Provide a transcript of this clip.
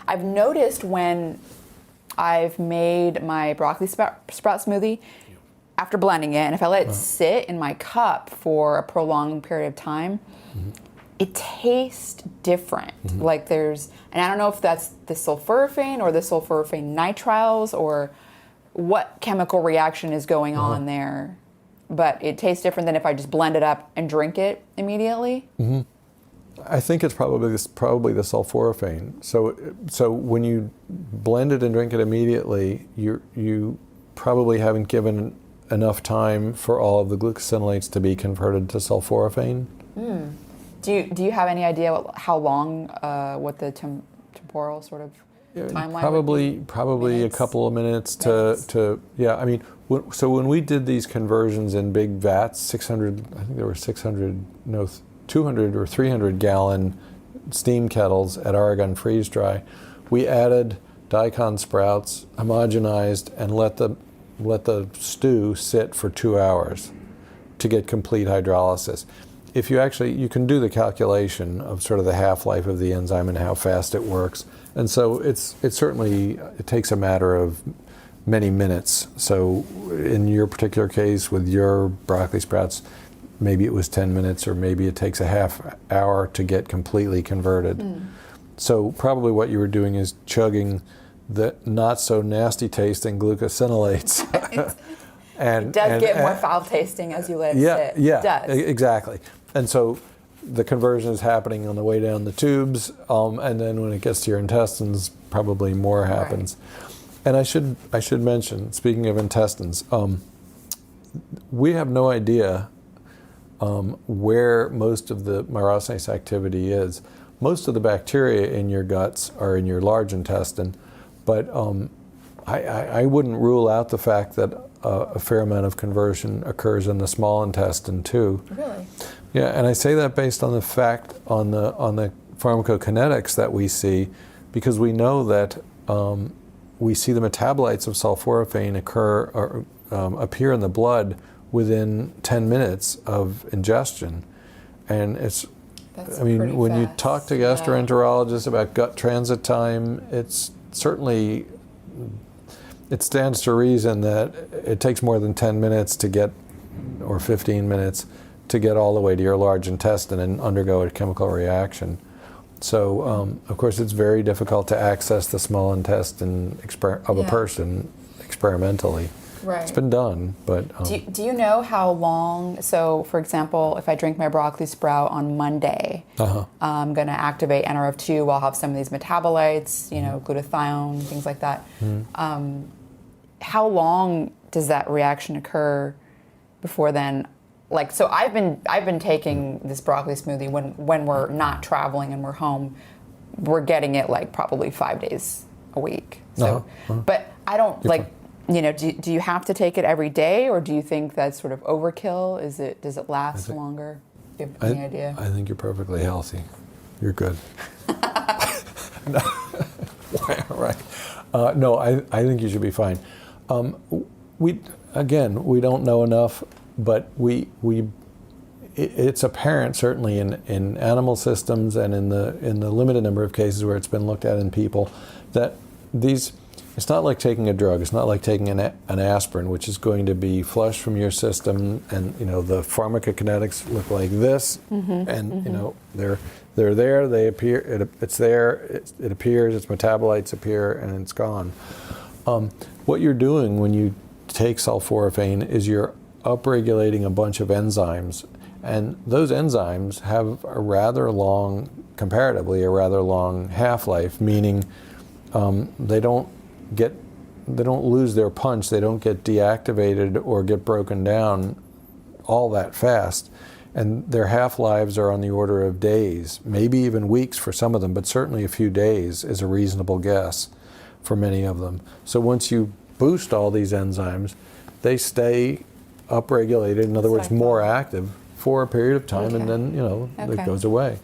I've noticed when I've made my broccoli sprout smoothie, after blending it, and if I let it sit in my cup for a prolonged period of time, it tastes different. Like there's, and I don't know if that's the sulforaphane or the sulforaphane nitriles or what chemical reaction is going on there, but it tastes different than if I just blend it up and drink it immediately. I think it's probably the sulforaphane. So when you blend it and drink it immediately, you probably haven't given enough time for all of the glucosinolates to be converted to sulforaphane. Do you have any idea how long, what the temporal sort of timeline? Probably minutes? A couple of minutes to yeah. I mean, so when we did these conversions in big vats, 600, I think there were 200 or 300 gallon steam kettles at Oregon Freeze Dry, we added daikon sprouts, homogenized, and let the stew sit for 2 hours to get complete hydrolysis. If you can do the calculation of sort of the half-life of the enzyme and how fast it works. And so it takes a matter of many minutes. So in your particular case with your broccoli sprouts, maybe it was 10 minutes or maybe it takes a half hour to get completely converted. So probably what you were doing is chugging the not so nasty tasting glucosinolates. It does get more foul tasting as you let it sit. Yeah, it does. Exactly. And so the conversion is happening on the way down the tubes, and then when it gets to your intestines, probably more happens. Right. And I should mention, speaking of intestines, we have no idea where most of the myrosinase activity is. Most of the bacteria in your guts are in your large intestine, but I wouldn't rule out the fact that a fair amount of conversion occurs in the small intestine too. Really? Yeah, and I say that based on the fact on the pharmacokinetics that we see, because we know that we see the metabolites of sulforaphane appear in the blood within 10 minutes of ingestion, and when you talk to gastroenterologists about gut transit time, it's certainly. It stands to reason that it takes more than 10 minutes to get, or 15 minutes, to get all the way to your large intestine and undergo a chemical reaction. So, of course, it's very difficult to access the small intestine of a person experimentally. Right. It's been done, but... Do you know how long, so for example, if I drink my broccoli sprout on Monday, I'm going to activate NRF2, I'll have some of these metabolites, glutathione, things like that. How long does that reaction occur before then? Like, so I've been taking this broccoli smoothie when we're not traveling and we're home. We're getting it like probably 5 days a week. So, but I don't do you have to take it every day, or do you think that's sort of overkill? Does it last longer? Do you have any idea? I think you're perfectly healthy. You're good. Right. No, I think you should be fine. We don't know enough, but it's apparent certainly in animal systems and in the limited number of cases where it's been looked at in people that it's not like taking a drug. It's not like taking an aspirin, which is going to be flushed from your system, and the pharmacokinetics look like this, they're there, they appear, it's there, it appears, its metabolites appear, and it's gone. What you're doing when you take sulforaphane is you're upregulating a bunch of enzymes, and those enzymes have comparatively a rather long half-life, meaning they don't lose their punch, they don't get deactivated or get broken down all that fast. And their half-lives are on the order of days, maybe even weeks for some of them, but certainly a few days is a reasonable guess for many of them. So once you boost all these enzymes, they stay upregulated, in other words, more active for a period of time, and then, it goes away.